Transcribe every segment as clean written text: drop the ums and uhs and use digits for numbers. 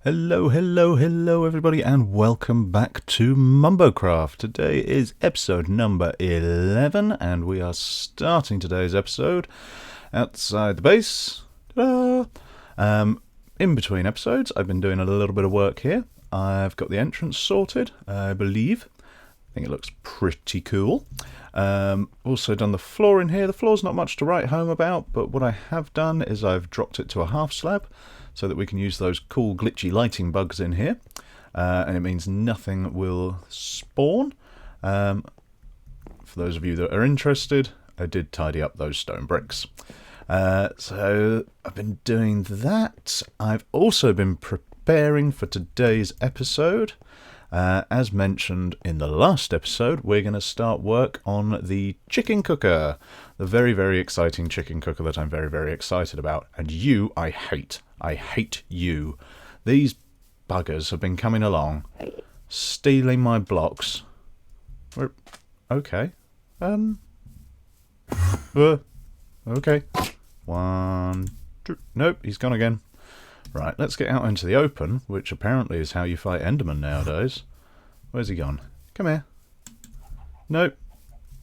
Hello everybody, and welcome back to Mumbocraft. Today is episode number 11, and we are starting today's episode outside the base. Ta-da! In between episodes, I've been doing a little bit of work here. I've got the entrance sorted, I believe. I think it looks pretty cool. Also done the floor in here. The floor's not much to write home about, but what I have done is I've dropped it to a half slab so that we can use those cool glitchy lighting bugs in here. And it means nothing will spawn. For those of you that are interested, I did tidy up those stone bricks. So I've been doing that. I've also been preparing for today's episode. As mentioned in the last episode, we're going to start work on the chicken cooker. The very, very exciting chicken cooker that I'm very, very excited about. And you, I hate. I hate you. These buggers have been coming along, stealing my blocks. Okay. Okay. 1, 2. Nope, he's gone again. Right, let's get out into the open, which apparently is how you fight Enderman nowadays. Where's he gone? Come here. Nope.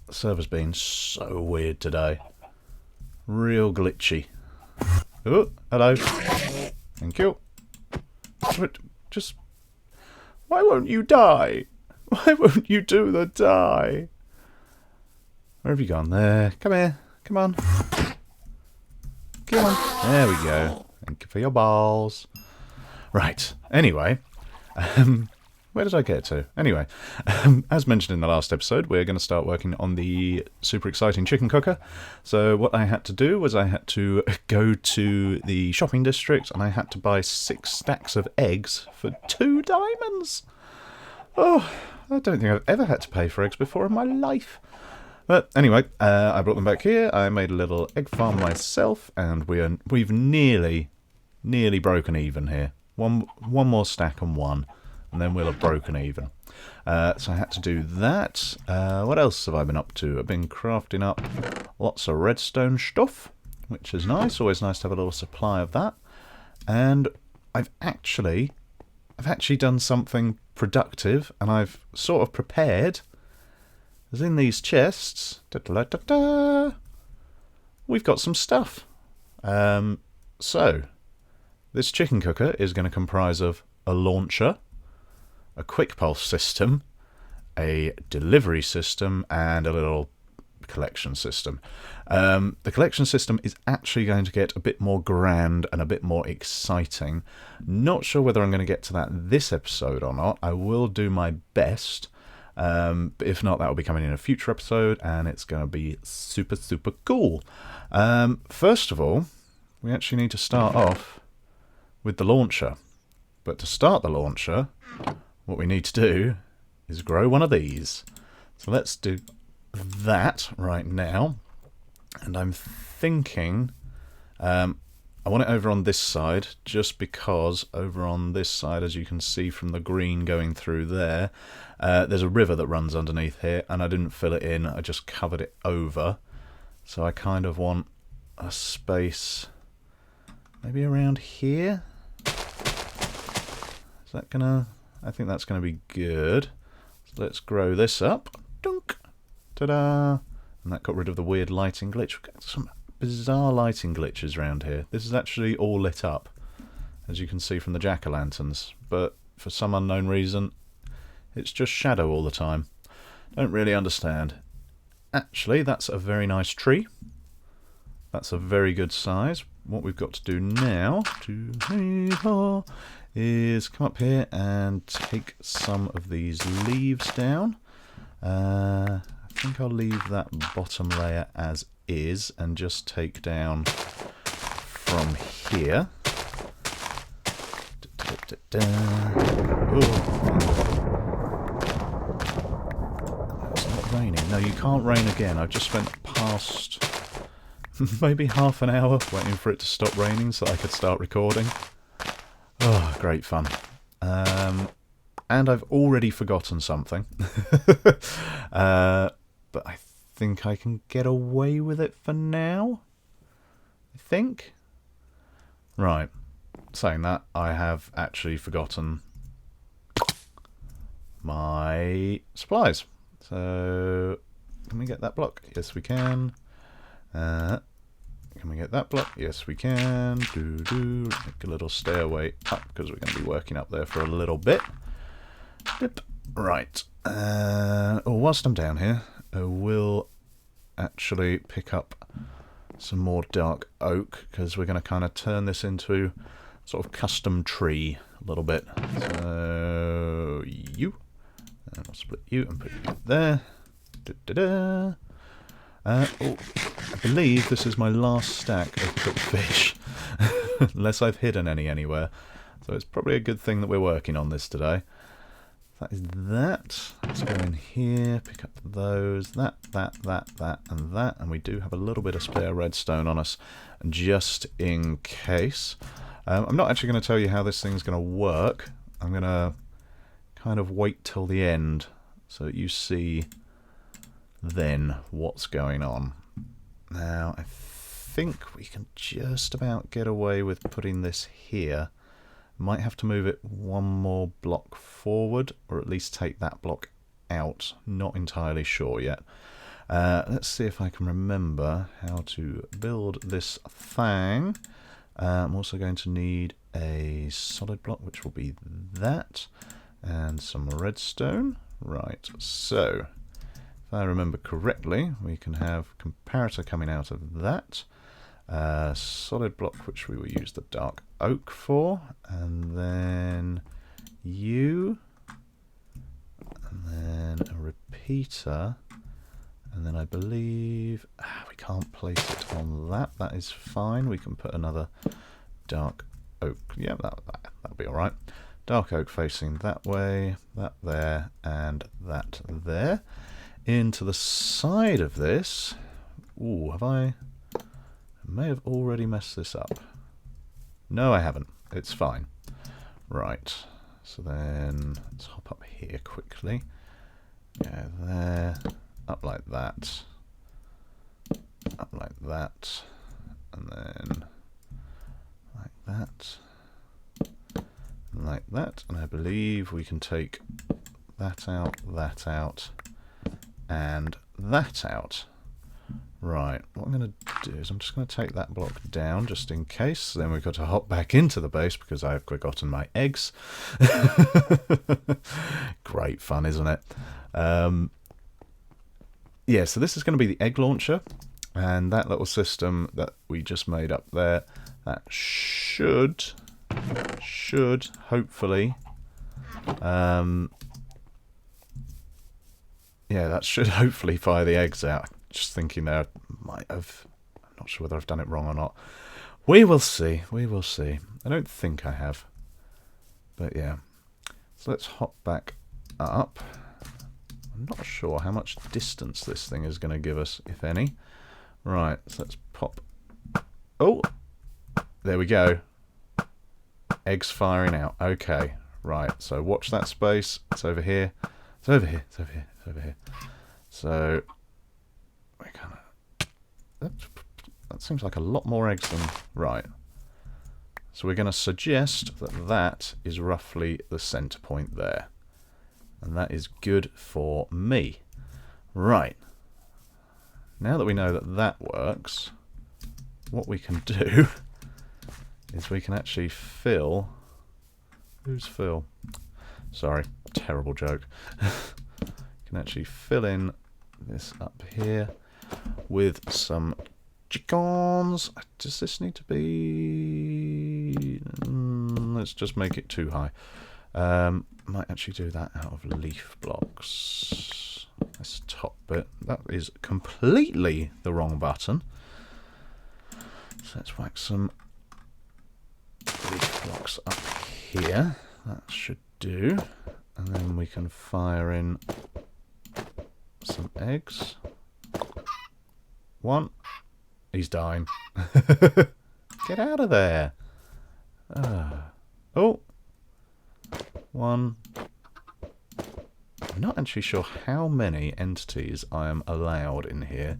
The server's been so weird today. Real glitchy. Oh, hello. Thank you. Just... Why won't you die? Why won't you do the die? Where have you gone? There. Come here. Come on. Come on. There we go. Thank you for your balls. Right. Anyway, where did I get to? Anyway, as mentioned in the last episode, we're going to start working on the super exciting chicken cooker. So what I had to do was I had to go to the shopping district and I had to buy 6 stacks of eggs for 2 diamonds. Oh, I don't think I've ever had to pay for eggs before in my life. But anyway, I brought them back here. I made a little egg farm myself, and we've nearly broken even here. One more stack and one, and then we'll have broken even. So I had to do that. What else have I been up to? I've been crafting up lots of redstone stuff, which is nice. Always nice to have a little supply of that. And I've actually done something productive, and I've sort of prepared. As in these chests, we've got some stuff. So, this chicken cooker is going to comprise of a launcher, a quick pulse system, a delivery system, and a little collection system. The collection system is actually going to get a bit more grand and a bit more exciting. Not sure whether I'm going to get to that this episode or not. I will do my best. But if not, that will be coming in a future episode, and it's going to be super, super cool. First of all, we actually need to start off with the launcher. But to start the launcher, what we need to do is grow one of these. So let's do that right now. And I'm thinking... I want it over on this side, just because over on this side, as you can see from the green going through there, there's a river that runs underneath here, and I didn't fill it in, I just covered it over. So I kind of want a space maybe around here. Is that gonna... I think that's gonna be good. So let's grow this up. Dunk! Ta-da! And that got rid of the weird lighting glitch. We've got some bizarre lighting glitches around here. This is actually all lit up, as you can see from the jack-o'-lanterns, but for some unknown reason it's just shadow all the time. Don't really understand. Actually, that's a very nice tree. That's a very good size. What we've got to do now is come up here and take some of these leaves down. I think I'll leave that bottom layer as is and just take down from here. It's not raining. No, you can't rain again. I've just spent past maybe half an hour waiting for it to stop raining so I could start recording. Oh, great fun. And I've already forgotten something. But I think I can get away with it for now. I think. Right. saying that, I have actually forgotten my supplies. So, can we get that block? Yes, we can. Can we get that block? Yes, we can. Make a little stairway up because we're going to be working up there for a little bit. Dip. Right. Whilst I'm down here, I will actually pick up some more dark oak because we're going to kind of turn this into sort of custom tree a little bit. So you, and I'll split you and put you there. I believe this is my last stack of cooked fish, unless I've hidden any anywhere. So it's probably a good thing that we're working on this today. That is that. Let's go in here, pick up those, that, and that. And we do have a little bit of spare redstone on us, just in case. I'm not actually going to tell you how this thing's going to work. I'm going to kind of wait till the end so that you see then what's going on. Now, I think we can just about get away with putting this here. Might have to move it one more block forward, or at least take that block out. Not entirely sure yet. Let's see if I can remember how to build this thing. I'm also going to need a solid block, which will be that, and some redstone. Right, so if I remember correctly, we can have comparator coming out of that. Solid block, which we will use the dark oak for, and then you, and then a repeater, and then I believe we can't place it on that. That is fine. We can put another dark oak. Yeah, that'll be all right. Dark oak facing that way, that there, and that there. Into the side of this. Ooh, have I may have already messed this up. No, I haven't. It's fine. Right. So then let's hop up here quickly. Go there. Up like that. Up like that. And then like that. And like that. And I believe we can take that out, and that out. Right, what I'm going to do is I'm just going to take that block down just in case. Then we've got to hop back into the base because I have forgotten my eggs. Great fun, isn't it? Yeah, so this is going to be the egg launcher. And that little system that we just made up there, that should hopefully... yeah, that should hopefully fire the eggs out. Just thinking there, I might have... I'm not sure whether I've done it wrong or not. We will see. We will see. I don't think I have. But yeah. So let's hop back up. I'm not sure how much distance this thing is going to give us, if any. Right, so let's pop... Oh! There we go. Eggs firing out. Okay. Right, so watch that space. It's over here. It's over here. It's over here. It's over here. So... we kind of... that seems like a lot more eggs than... Right. So we're going to suggest that that is roughly the centre point there. And that is good for me. Right. Now that we know that that works, what we can do is we can actually fill... Who's Phil? Sorry, terrible joke. Can actually fill in this up here with some chickens. Does this need to be... let's just make it too high. Might actually do that out of leaf blocks. This top bit. That is completely the wrong button. So let's whack some leaf blocks up here. That should do. And then we can fire in some eggs. One. He's dying. Get out of there. Oh. One. I'm not actually sure how many entities I am allowed in here.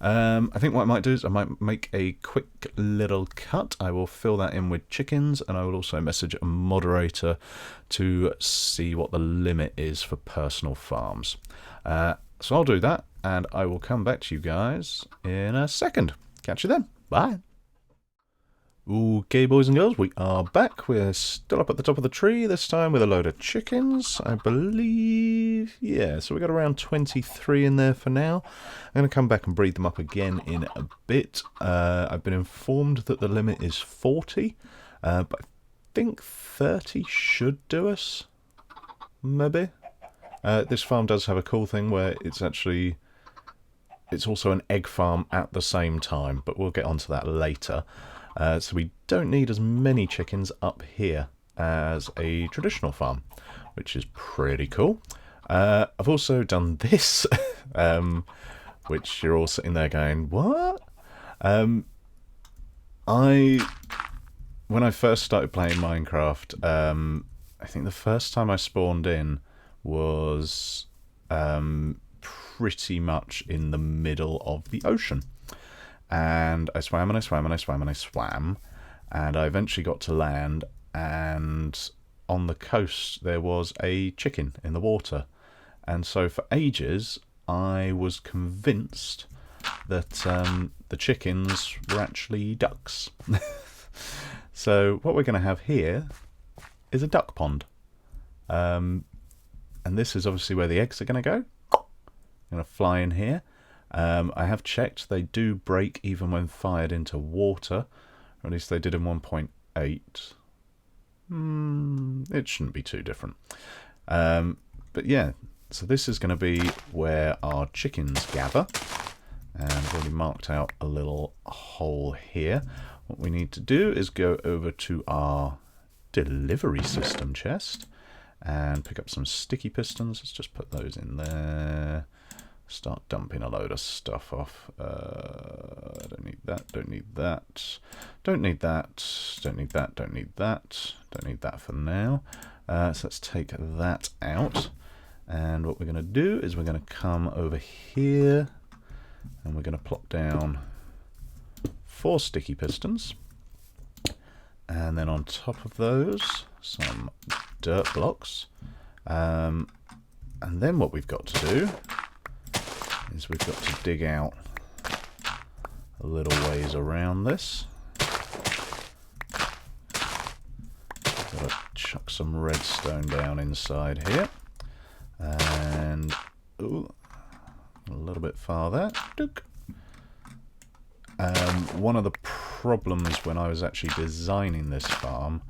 I think what I might do is I might make a quick little cut. I will fill that in with chickens, and I will also message a moderator to see what the limit is for personal farms. So I'll do that, and I will come back to you guys in a second. Catch you then. Bye. Okay, boys and girls, we are back. We're still up at the top of the tree, this time with a load of chickens, I believe. Yeah, so we got around 23 in there for now. I'm going to come back and breed them up again in a bit. I've been informed that the limit is 40, but I think 30 should do us. Maybe. This farm does have a cool thing where it's also an egg farm at the same time, but we'll get onto that later. So we don't need as many chickens up here as a traditional farm, which is pretty cool. I've also done this, which you're all sitting there going, what? When I first started playing Minecraft, I think the first time I spawned in was pretty much in the middle of the ocean. And I swam and I swam and I swam and I swam, and I eventually got to land, and on the coast there was a chicken in the water. And so for ages I was convinced that the chickens were actually ducks. So what we're going to have here is a duck pond. And this is obviously where the eggs are going to go. I'm going to fly in here. I have checked, they do break even when fired into water, or at least they did in 1.8. It shouldn't be too different. But yeah, so this is going to be where our chickens gather, and I've already marked out a little hole here. What we need to do is go over to our delivery system chest and pick up some sticky pistons. Let's just put those in there. Start dumping a load of stuff off. Don't need that, don't need that, don't need that, don't need that, don't need that, don't need that for now. So let's take that out. And what we're going to do is we're going to come over here and we're going to plop down 4 sticky pistons. And then on top of those, some dirt blocks. And then what we've got to do is we've got to dig out a little ways around this. Got to chuck some redstone down inside here, and ooh, a little bit farther. One of the problems when I was actually designing this farm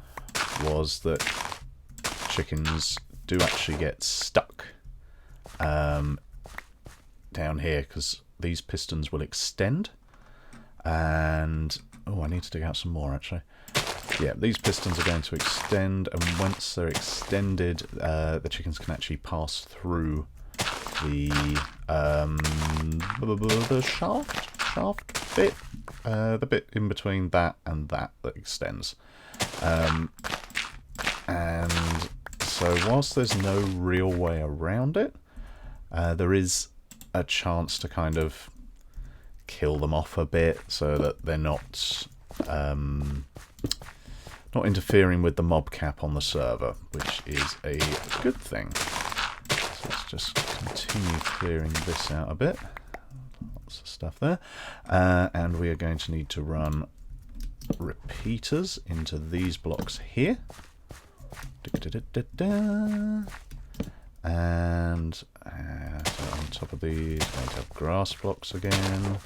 was that chickens do actually get stuck down here, because these pistons will extend, and oh, I need to dig out some more actually. Yeah, these pistons are going to extend, and once they're extended, the chickens can actually pass through the shaft bit, the bit in between that and that extends. And so whilst there's no real way around it, there is a chance to kind of kill them off a bit so that they're not interfering with the mob cap on the server, which is a good thing. So let's just continue clearing this out a bit. Lots of stuff there. And we are going to need to run repeaters into these blocks here. And so on top of these, we're going to have grass blocks again,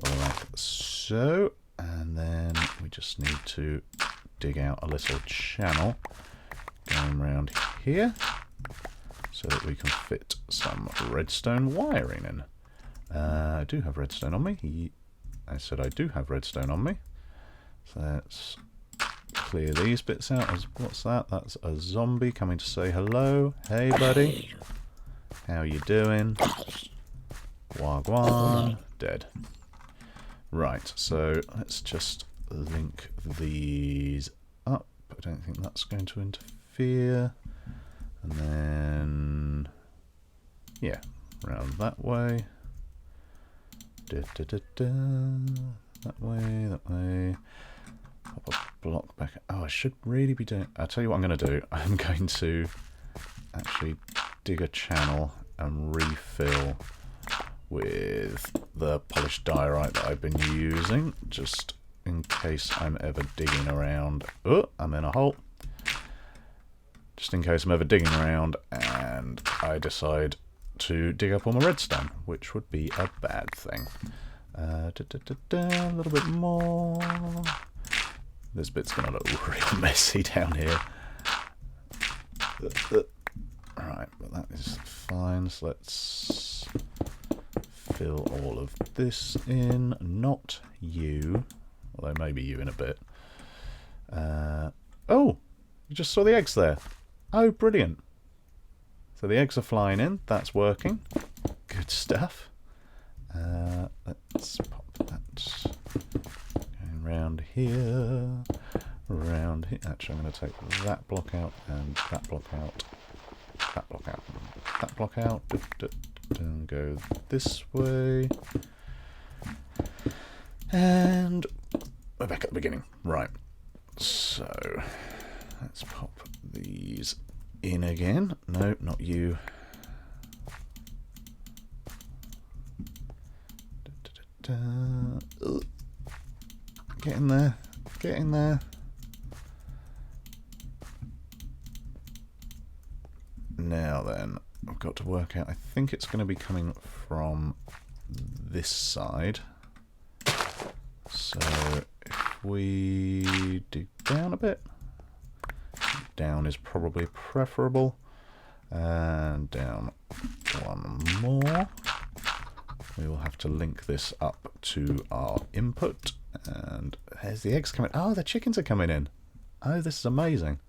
like so. And then we just need to dig out a little channel going around here so that we can fit some redstone wiring in. I do have redstone on me. I said I do have redstone on me. So let's clear these bits out. What's that? That's a zombie coming to say hello. Hey buddy, how you doing? Wagwan. Dead. Right, so let's just link these up. I don't think that's going to interfere. And then Yeah, round that way. That way, that way. Pop a block back. Oh, I should really be doing... I'll tell you what I'm going to do. I'm going to actually dig a channel and refill with the polished diorite that I've been using, just in case I'm ever digging around. Oh, I'm in a hole. Just in case I'm ever digging around and I decide to dig up all my redstone, which would be a bad thing. A little bit more. This bit's going to look real messy down here. Right, but that is fine. So let's fill all of this in. Not you, although maybe you in a bit. Oh, you just saw the eggs there. Oh, brilliant. So the eggs are flying in. That's working. Good stuff. Let's pop that going round here. Around here. Actually, I'm going to take that block out and that block out. That block out. That block out. And go this way. And we're back at the beginning. Right. So let's pop these in again. No, not you. Get in there. Get in there. Now then, I've got to work out. I think it's going to be coming from this side. So if we dig down a bit, down is probably preferable. And down one more. We will have to link this up to our input. And there's the eggs coming. Oh, the chickens are coming in. Oh, this is amazing.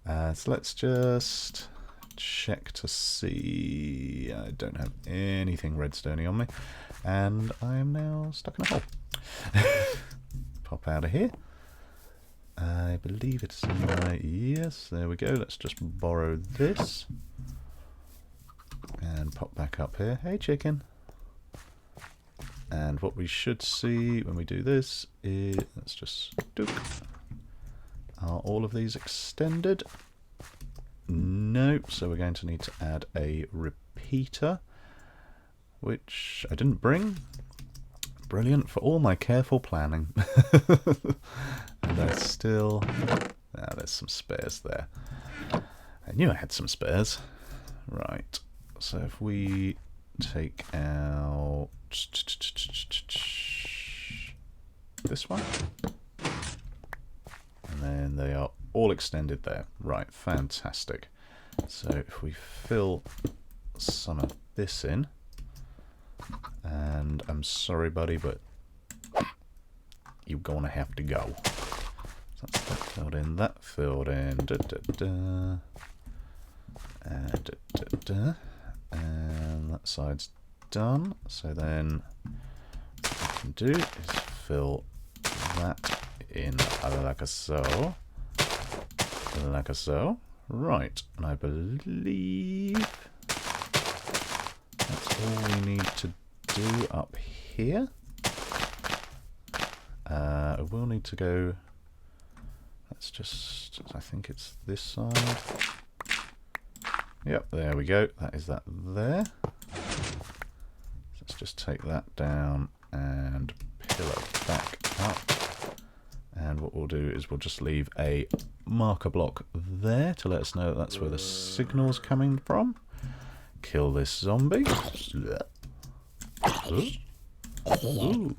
So let's just check to see. I don't have anything redstone-y on me. And I am now stuck in a hole. Pop out of here. I believe it's in my... Yes, there we go. Let's just borrow this. And pop back up here. Hey, chicken. And what we should see when we do this is... Let's just... Dook. Are all of these extended? Nope. So we're going to need to add a repeater, which I didn't bring. Brilliant for all my careful planning. And there's still... Ah, there's some spares there. I knew I had some spares. Right. So if we take out this one. And then they are all extended there. Right, fantastic. So if we fill some of this in, and I'm sorry, buddy, but you're going to have to go. So that's that filled in, that filled in, and that side's done. So then what I can do is fill that in like so. Like so. Right, and I believe that's all we need to do up here. I will need to go... Let's just... I think it's this side. Yep, there we go. That is that there. Let's just take that down and pillar back up. And what we'll do is we'll just leave a marker block there to let us know that that's where the signal's coming from. Kill this zombie. Ooh.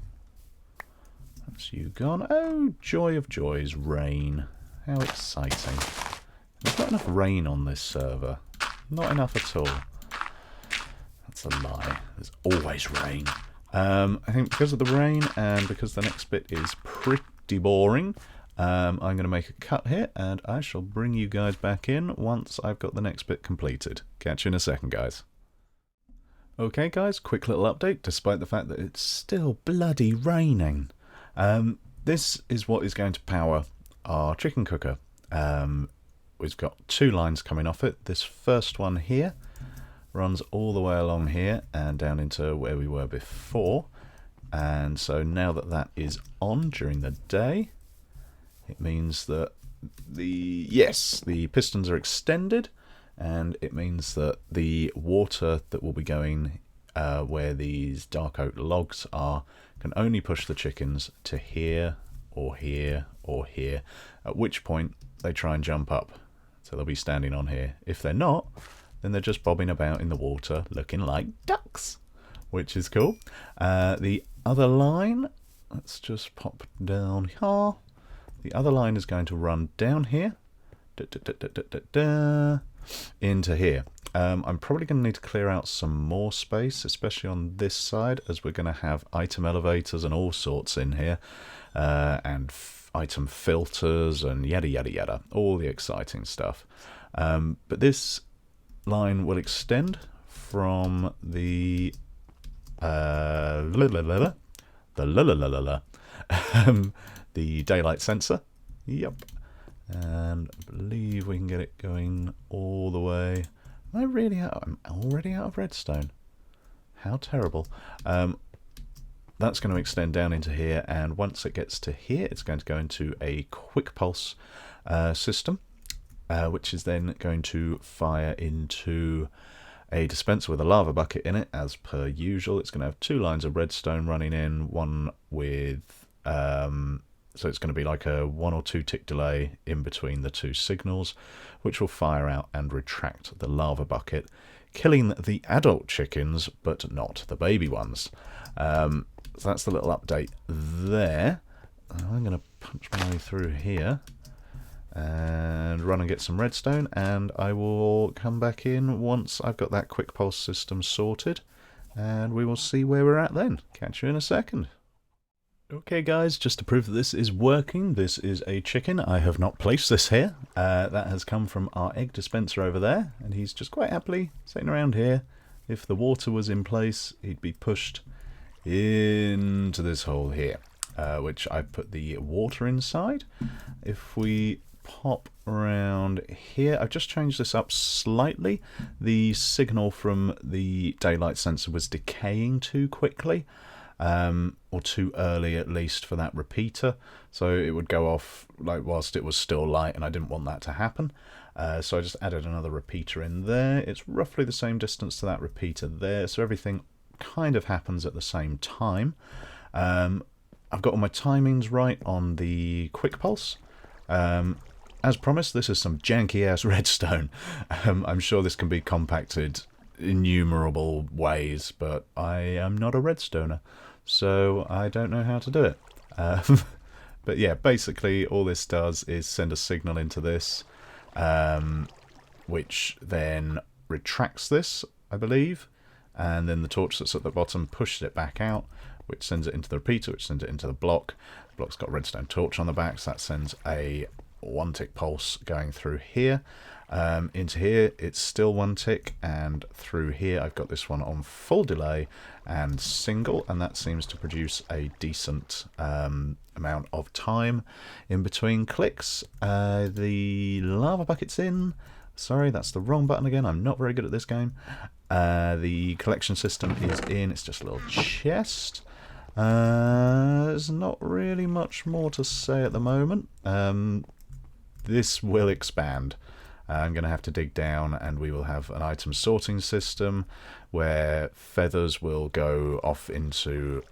That's you gone. Oh, joy of joys, rain. How exciting. There's not enough rain on this server. Not enough at all. That's a lie. There's always rain. I think because of the rain and because the next bit is pretty boring, I'm going to make a cut here and I shall bring you guys back in once I've got the next bit completed. Catch you in a second, guys. Okay, guys, quick little update, despite the fact that it's still bloody raining. This is what is going to power our chicken cooker. We've got two lines coming off it. This first one here runs all the way along here and down into where we were before. And so now that that is on during the day, it means that the pistons are extended, and it means that the water that will be going where these dark oak logs are can only push the chickens to here or here or here, at which point they try and jump up. So they'll be standing on here. If they're not, then they're just bobbing about in the water looking like ducks, which is cool. The other line, let's just pop down here. The other line is going to run down here into here. I'm probably going to need to clear out some more space, especially on this side, as we're going to have item elevators and all sorts in here, and item filters and yada yada yada, all the exciting stuff. But this line will extend from the the daylight sensor. Yep. And I believe we can get it going all the way. Am I really out? I'm already out of redstone. How terrible. That's going to extend down into here, and once it gets to here, it's going to go into a quick pulse system, which is then going to fire into a dispenser with a lava bucket in it, as per usual. It's going to have 2 lines of redstone running in, one with so it's going to be like a 1 or 2 tick delay in between the 2 signals, which will fire out and retract the lava bucket, killing the adult chickens but not the baby ones. So that's the little update there. I'm going to punch my way through here and run and get some redstone, and I will come back in once I've got that quick pulse system sorted, and we will see where we're at then. Catch you in a second. Okay guys, just to prove that this is working, this is a chicken. I have not placed this here. That has come from our egg dispenser over there, and he's just quite happily sitting around here. If the water was in place, he'd be pushed into this hole here, which I've put the water inside. If we pop around here, I've just changed this up slightly. The signal from the daylight sensor was decaying too quickly. Or too early at least for that repeater, so it would go off like whilst it was still light, and I didn't want that to happen. So I just added another repeater in there. It's roughly the same distance to that repeater there, so everything kind of happens at the same time. I've got all my timings right on the quick pulse. As promised, this is some janky ass redstone. I'm sure this can be compacted innumerable ways, but I am not a redstoner, so I don't know how to do it. But yeah, basically all this does is send a signal into this, which then retracts this, I believe, and then the torch that's at the bottom pushes it back out, which sends it into the repeater, which sends it into the block. The block's got a redstone torch on the back, so that sends a 1 tick pulse going through here. Into here it's still 1 tick, and through here I've got this one on full delay and single, and that seems to produce a decent amount of time in between clicks. The lava bucket's in. Sorry, that's the wrong button again. I'm not very good at this game. The collection system is in. It's just a little chest. There's not really much more to say at the moment. This will expand. I'm going to have to dig down, and we will have an item sorting system where feathers will go off into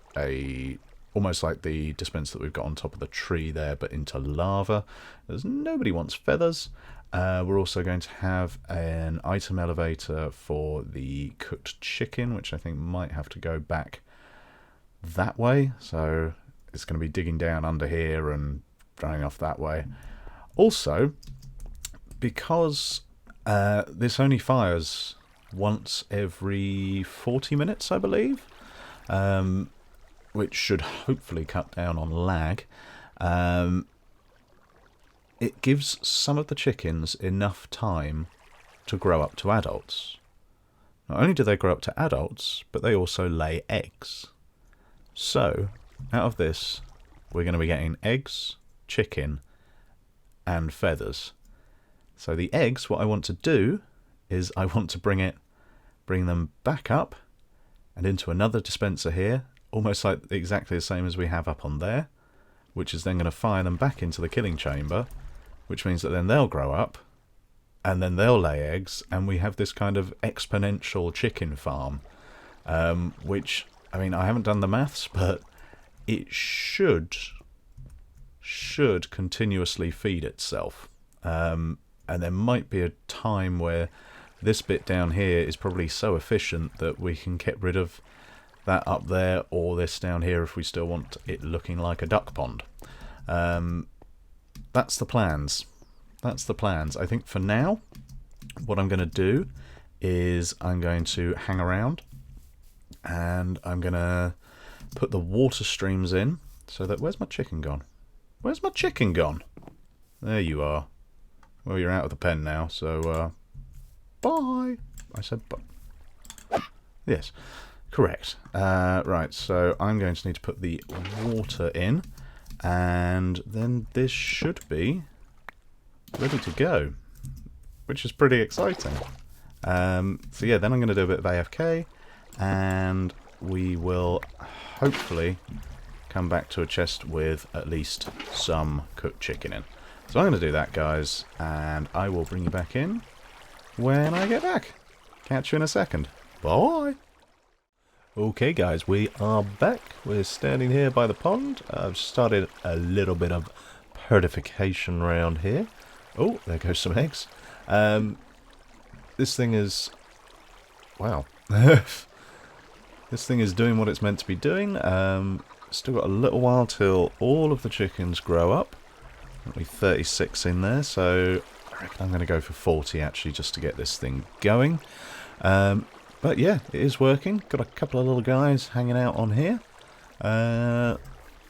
almost like the dispenser that we've got on top of the tree there, but into lava, as nobody wants feathers. We're also going to have an item elevator for the cooked chicken, which I think might have to go back that way, so it's going to be digging down under here and running off that way. Also, because this only fires once every 40 minutes, I believe, which should hopefully cut down on lag, it gives some of the chickens enough time to grow up to adults. Not only do they grow up to adults, but they also lay eggs. So, out of this, we're going to be getting eggs, chicken, and feathers. So the eggs, what I want to do is I want to bring it bring them back up and into another dispenser here, almost like exactly the same as we have up on there, which is then going to fire them back into the killing chamber, which means that then they'll grow up, and then they'll lay eggs, and we have this kind of exponential chicken farm, which, I mean, I haven't done the maths, but it should continuously feed itself. And there might be a time where this bit down here is probably so efficient that we can get rid of that up there, or this down here if we still want it looking like a duck pond. That's the plans. That's the plans. I think for now, what I'm going to do is I'm going to hang around, and I'm going to put the water streams in so that... Where's my chicken gone? Where's my chicken gone? There you are. Well, you're out of the pen now, so bye. I said bye. Yes, correct. Right, so I'm going to need to put the water in, and then this should be ready to go, which is pretty exciting. So yeah, then I'm going to do a bit of AFK, and we will hopefully come back to a chest with at least some cooked chicken in. So I'm going to do that, guys, and I will bring you back in when I get back. Catch you in a second. Bye! Okay, guys, we are back. We're standing here by the pond. I've started a little bit of purification around here. Oh, there goes some eggs. This thing is... Wow. This thing is doing what it's meant to be doing. Still got a little while till all of the chickens grow up. Only 36 in there, so I reckon I'm going to go for 40 actually, just to get this thing going. But yeah, it is working. Got a couple of little guys hanging out on here. I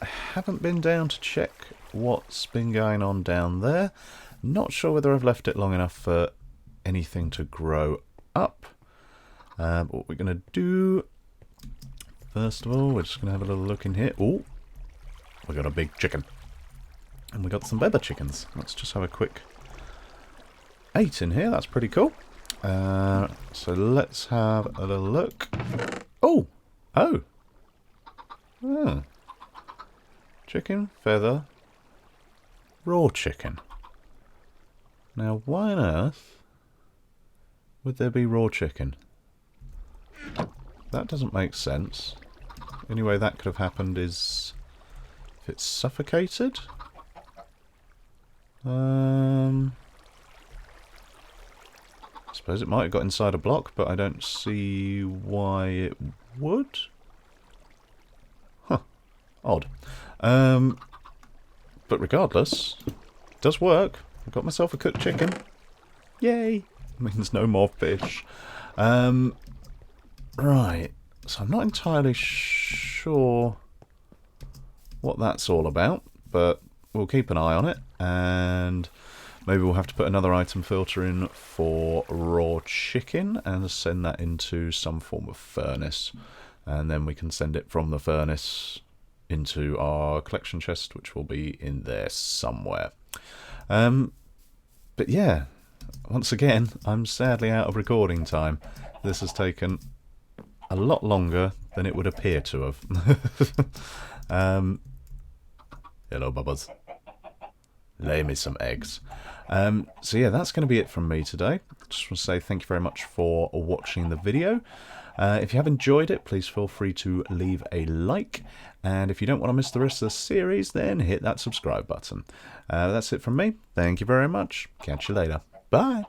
haven't been down to check what's been going on down there. Not sure whether I've left it long enough for anything to grow up. But what we're going to do, first of all, we're just going to have a little look in here. Oh, we got a big chicken. And we got some bebba chickens. Let's just have a quick 8 in here. That's pretty cool. So let's have a little look. Oh! Oh! Oh. Chicken, feather, raw chicken. Now, why on earth would there be raw chicken? That doesn't make sense. The only way that could have happened is if it's suffocated. I suppose it might have got inside a block, but I don't see why it would. Huh. Odd. But regardless, it does work. I've got myself a cooked chicken. Yay! Means no more fish. Right. So I'm not entirely sure what that's all about, but we'll keep an eye on it, and maybe we'll have to put another item filter in for raw chicken and send that into some form of furnace, and then we can send it from the furnace into our collection chest, which will be in there somewhere. But yeah, once again, I'm sadly out of recording time. This has taken a lot longer than it would appear to have. Hello, Bubbas. Lay me some eggs. So yeah, that's going to be it from me today. Just want to say thank you very much for watching the video. If you have enjoyed it, please feel free to leave a like. And if you don't want to miss the rest of the series, then hit that subscribe button. That's it from me. Thank you very much. Catch you later. Bye.